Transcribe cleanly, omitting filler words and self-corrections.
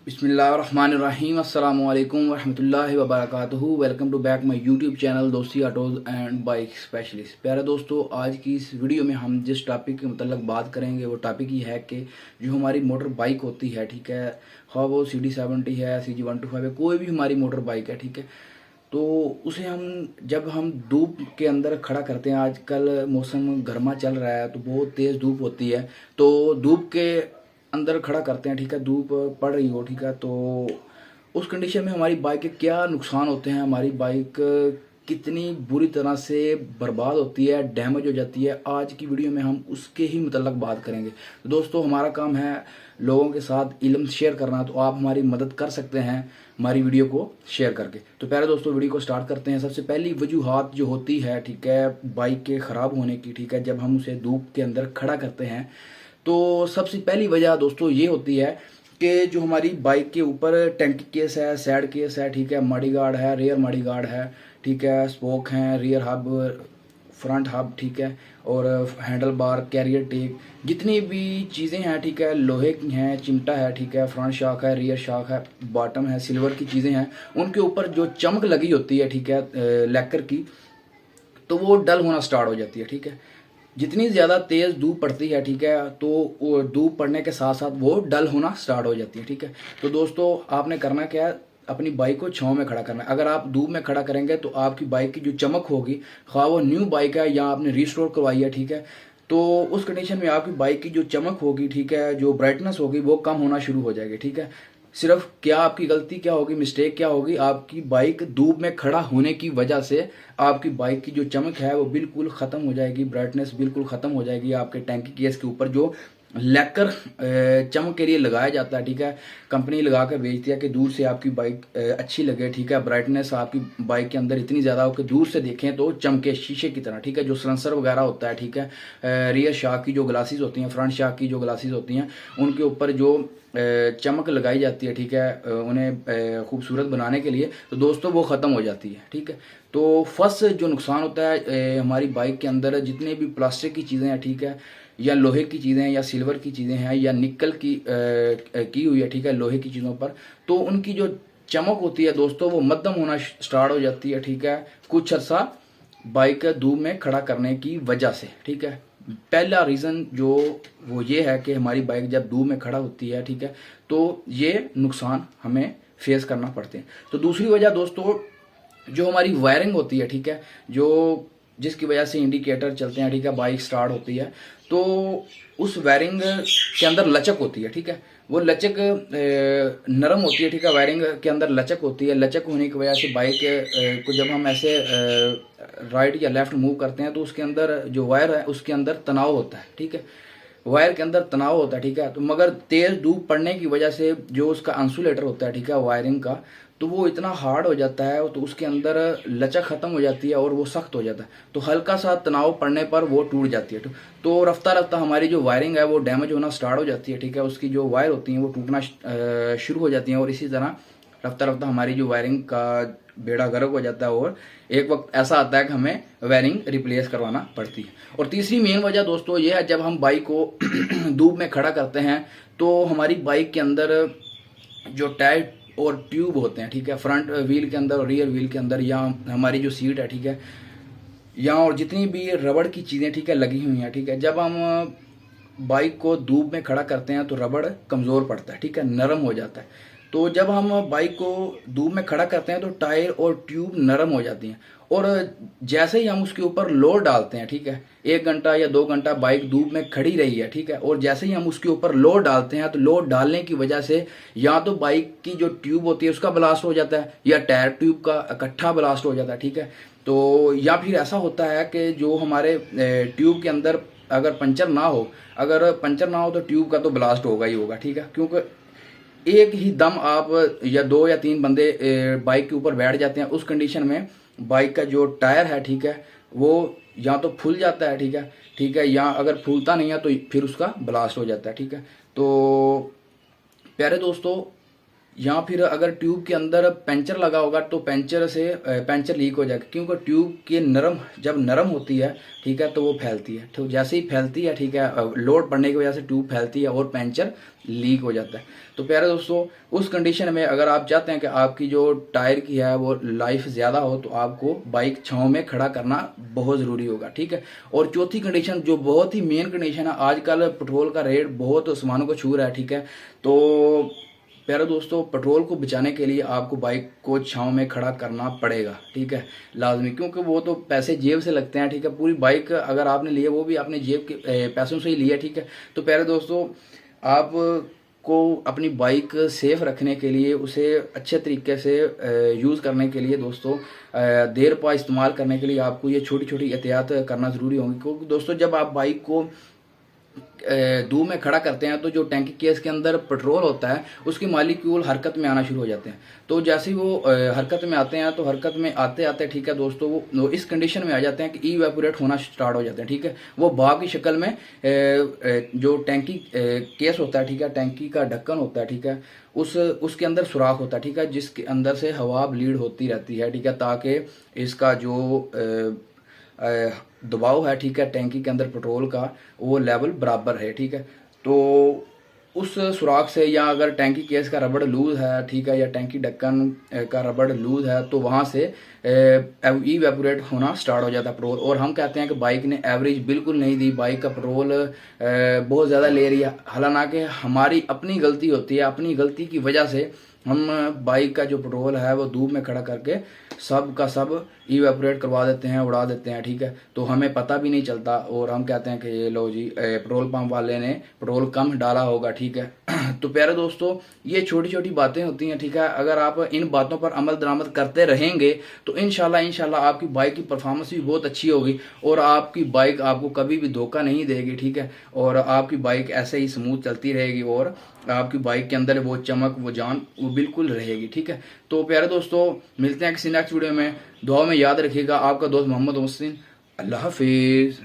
बिस्मिल्लाहिर्रहमानिर्रहीम अस्सलामु अलैकुम वरहमतुल्लाहि वबरकातुहू। Welcome to back my YouTube channel Dosti autos and bike specialist. प्यारे दोस्तों, आज की इस वीडियो में हम जिस टॉपिक के मतलब बात करेंगे वो टॉपिक ही है कि जो हमारी मोटर बाइक होती है, ठीक है, हाँ वो CD70 है, CG125 है, कोई भी हमारी मोटर बाइक है, ठीक है, तो उसे जब हम धूप के अंदर खड़ा करते हैं, आजकल मौसम गर्मा चल रहा है तो बहुत तेज़ धूप होती है, तो धूप के अंदर खड़ा करते हैं, ठीक है, धूप पड़ रही हो, ठीक है, तो उस कंडीशन में हमारी बाइक के क्या नुकसान होते हैं, हमारी बाइक कितनी बुरी तरह से बर्बाद होती है, डैमेज हो जाती है, आज की वीडियो में हम उसके ही मतलब बात करेंगे। तो दोस्तों, हमारा काम है लोगों के साथ इल्म शेयर करना, तो आप हमारी मदद कर सकते हैं हमारी वीडियो को शेयर करके। तो प्यारे दोस्तों, वीडियो को स्टार्ट करते हैं। सबसे पहली वजूहात जो होती है, ठीक है, बाइक के ख़राब होने की, ठीक है, जब हम उसे धूप के अंदर खड़ा करते हैं तो सबसे पहली वजह दोस्तों ये होती है कि जो हमारी बाइक के ऊपर टैंकी केस है, साइड केस है, ठीक है, मडी गार्ड है, रियर मडी गार्ड है, ठीक है, स्पोक हैं, रियर हब, फ्रंट हब, ठीक है, और हैंडल बार, कैरियर टेक, जितनी भी चीज़ें हैं, ठीक है, लोहे की हैं, चिमटा है, ठीक है, फ्रंट शाक है, रियर शाक है, बॉटम है, सिल्वर की चीज़ें हैं, उनके ऊपर जो चमक लगी होती है, ठीक है, लैकर की, तो वो डल होना स्टार्ट हो जाती है, ठीक है। जितनी ज़्यादा तेज़ धूप पड़ती है, ठीक है, तो वो धूप पड़ने के साथ साथ वो डल होना स्टार्ट हो जाती है, ठीक है। तो दोस्तों, आपने करना क्या है, अपनी बाइक को छांव में खड़ा करना है। अगर आप धूप में खड़ा करेंगे तो आपकी बाइक की जो चमक होगी, खा वो न्यू बाइक है या आपने रिस्टोर करवाई है, ठीक है, तो उस कंडीशन में आपकी बाइक की जो चमक होगी, ठीक है, जो ब्राइटनेस होगी वो कम होना शुरू हो जाएगी, ठीक है। सिर्फ क्या आपकी गलती क्या होगी, मिस्टेक क्या होगी, आपकी बाइक धूप में खड़ा होने की वजह से आपकी बाइक की जो चमक है वो बिल्कुल ख़त्म हो जाएगी, ब्राइटनेस बिल्कुल ख़त्म हो जाएगी। आपके टैंकी केस के ऊपर जो लैकर चमक के लिए लगाया जाता है, ठीक है, कंपनी लगा कर बेचती है कि दूर से आपकी बाइक अच्छी लगे, ठीक है, ब्राइटनेस आपकी बाइक के अंदर इतनी ज़्यादा हो कि दूर से देखें तो चमके शीशे की तरह, ठीक है, जो सलेंसर वगैरह होता है, ठीक है, रियर शाक की जो ग्लासेस होती हैं, फ्रंट शाक की जो ग्लासेस होती हैं, उनके ऊपर जो चमक लगाई जाती है, ठीक है, उन्हें खूबसूरत बनाने के लिए, तो दोस्तों वो ख़त्म हो जाती है, ठीक है। तो फर्स्ट जो नुकसान होता है हमारी बाइक के अंदर जितने भी प्लास्टिक की चीज़ें हैं, ठीक है, या लोहे की चीज़ें हैं, या सिल्वर की चीज़ें हैं, या निकल की हुई है, ठीक है, लोहे की चीज़ों पर, तो उनकी जो चमक होती है दोस्तों वो मध्यम होना स्टार्ट हो जाती है, ठीक है, कुछ अर्सा बाइक धूप में खड़ा करने की वजह से, ठीक है। पहला रीज़न जो वो ये है कि हमारी बाइक जब धूप में खड़ा होती है, ठीक है, तो ये नुकसान हमें फेस करना पड़ते हैं। तो दूसरी वजह दोस्तों, जो हमारी वायरिंग होती है, ठीक है, जो जिसकी वजह से इंडिकेटर चलते हैं, ठीक है, बाइक स्टार्ट होती है, तो उस वायरिंग के अंदर लचक होती है, ठीक है, वो लचक नरम होती है, ठीक है, वायरिंग के अंदर लचक होती है, लचक होने की वजह से बाइक को जब हम ऐसे राइट या लेफ्ट मूव करते हैं तो उसके अंदर जो वायर है उसके अंदर तनाव होता है, ठीक है, वायर के अंदर तनाव होता है, ठीक है, तो मगर तेज़ धूप पड़ने की वजह से जो उसका इंसुलेटर होता है, ठीक है, वायरिंग का, तो वो इतना हार्ड हो जाता है, तो उसके अंदर लचक ख़त्म हो जाती है और वो सख्त हो जाता है, तो हल्का सा तनाव पड़ने पर वो टूट जाती है। तो रफ्ता रफ्ता हमारी जो वायरिंग है वो डैमेज होना स्टार्ट हो जाती है, ठीक है, उसकी जो वायर होती हैं वो टूटना शुरू हो जाती हैं, और इसी तरह रफ्ता रफ्ता हमारी जो वायरिंग का बेड़ा गर्क हो जाता है, और एक वक्त ऐसा आता है कि हमें वायरिंग रिप्लेस करवाना पड़ती है। और तीसरी मेन वजह दोस्तों ये है, जब हम बाइक को धूप में खड़ा करते हैं तो हमारी बाइक के अंदर जो टायर और ट्यूब होते हैं, ठीक है, फ्रंट व्हील के अंदर और रियर व्हील के अंदर, या हमारी जो सीट है, ठीक है, या और जितनी भी रबड़ की चीज़ें, ठीक है, लगी हुई हैं, ठीक है, जब हम बाइक को धूप में खड़ा करते हैं तो रबड़ कमज़ोर पड़ता है, ठीक है, नरम हो जाता है। तो जब हम बाइक को धूप में खड़ा करते हैं तो टायर और ट्यूब नरम हो जाती हैं, और जैसे ही हम उसके ऊपर लोड डालते हैं, ठीक है, 1 घंटा या 2 घंटा बाइक धूप में खड़ी रही है, ठीक है, और जैसे ही हम उसके ऊपर लोड डालते हैं तो लोड डालने की वजह से या तो बाइक की जो ट्यूब होती है उसका ब्लास्ट हो जाता है, या टायर ट्यूब का इकट्ठा ब्लास्ट हो जाता है, ठीक है। तो या फिर ऐसा होता है कि जो हमारे ट्यूब के अंदर अगर पंचर ना हो, अगर पंचर ना हो तो ट्यूब का तो ब्लास्ट होगा ही होगा, ठीक है, क्योंकि एक ही दम आप या 2 या 3 बंदे बाइक के ऊपर बैठ जाते हैं, उस कंडीशन में बाइक का जो टायर है, ठीक है, वो या तो फूल जाता है, ठीक है, ठीक है, या अगर फूलता नहीं है तो फिर उसका ब्लास्ट हो जाता है, ठीक है। तो प्यारे दोस्तों, या फिर अगर ट्यूब के अंदर पंचर लगा होगा तो पंचर लीक हो जाएगा, क्योंकि ट्यूब के जब नरम होती है, ठीक है, तो वो फैलती है। तो जैसे ही फैलती है, ठीक है, लोड पड़ने की वजह से ट्यूब फैलती है और पंचर लीक हो जाता है। तो प्यारे दोस्तों, उस कंडीशन में अगर आप चाहते हैं कि आपकी जो टायर की है वो लाइफ ज़्यादा हो, तो आपको बाइक छांव में खड़ा करना बहुत ज़रूरी होगा, ठीक है। और चौथी कंडीशन, जो बहुत ही मेन कंडीशन है, आजकल पेट्रोल का रेट बहुत आसमानों को छू रहा है, ठीक है। तो प्यारे दोस्तों, पेट्रोल को बचाने के लिए आपको बाइक को छांव में खड़ा करना पड़ेगा, ठीक है, लाजमी, क्योंकि वो तो पैसे जेब से लगते हैं, ठीक है। पूरी बाइक अगर आपने ली है वो भी अपने जेब के पैसों से ही लिया, ठीक है। तो प्यारे दोस्तों, आप को अपनी बाइक सेफ रखने के लिए, उसे अच्छे तरीके से यूज़ करने के लिए दोस्तों, देर पा इस्तेमाल करने के लिए आपको ये छोटी छोटी एहतियात करना ज़रूरी होगी। क्योंकि दोस्तों, जब आप बाइक को धूप में खड़ा करते हैं तो जो टैंकी केस के अंदर पेट्रोल होता है उसकी मालिक्यूल हरकत में आना शुरू हो जाते हैं। तो जैसे ही वो हरकत में आते हैं, तो हरकत में आते आते, ठीक है दोस्तों, वो इस कंडीशन में आ जाते हैं कि इवेपोरेट होना स्टार्ट हो जाते हैं, ठीक है। वो भाप की शक्ल में जो टैंकी केस होता है, ठीक है, टैंकी का ढक्कन होता है, ठीक है, उसके अंदर सुराख होता है, ठीक है, जिसके अंदर से हवा ब्लीड होती रहती है, ठीक है, ताकि इसका जो दबाव है, ठीक है, टैंकी के अंदर पेट्रोल का, वो लेवल बराबर है, ठीक है। तो उस सुराख से, या अगर टैंकी केस का रबड़ लूज है, ठीक है, या टैंकी ढक्कन का रबड़ लूज है, तो वहाँ से इवेपोरेट होना स्टार्ट हो जाता है पेट्रोल। और हम कहते हैं कि बाइक ने एवरेज बिल्कुल नहीं दी, बाइक का पेट्रोल बहुत ज़्यादा ले रही है। हालांकि हमारी अपनी गलती होती है, अपनी गलती की वजह से हम बाइक का जो पेट्रोल है वो धूप में खड़ा करके सब का सब इवेपोरेट करवा देते हैं, उड़ा देते हैं, ठीक है। तो हमें पता भी नहीं चलता और हम कहते हैं कि ये लो जी, पेट्रोल पंप वाले ने पेट्रोल कम डाला होगा, ठीक है। तो प्यारे दोस्तों, ये छोटी छोटी बातें होती हैं, ठीक है। अगर आप इन बातों पर अमल दरामद करते रहेंगे तो इंशाल्लाह आपकी बाइक की परफॉर्मेंस भी बहुत अच्छी होगी और आपकी बाइक आपको कभी भी धोखा नहीं देगी, ठीक है। और आपकी बाइक ऐसे ही स्मूथ चलती रहेगी और आपकी बाइक के अंदर वो चमक, वो जान, वो बिल्कुल रहेगी, ठीक है। तो प्यारे दोस्तों, मिलते हैं किसी नेक्स्ट वीडियो में। दुआ में याद रखिएगा, आपका दोस्त मोहम्मद मोहसिन। अल्लाह हाफिज़।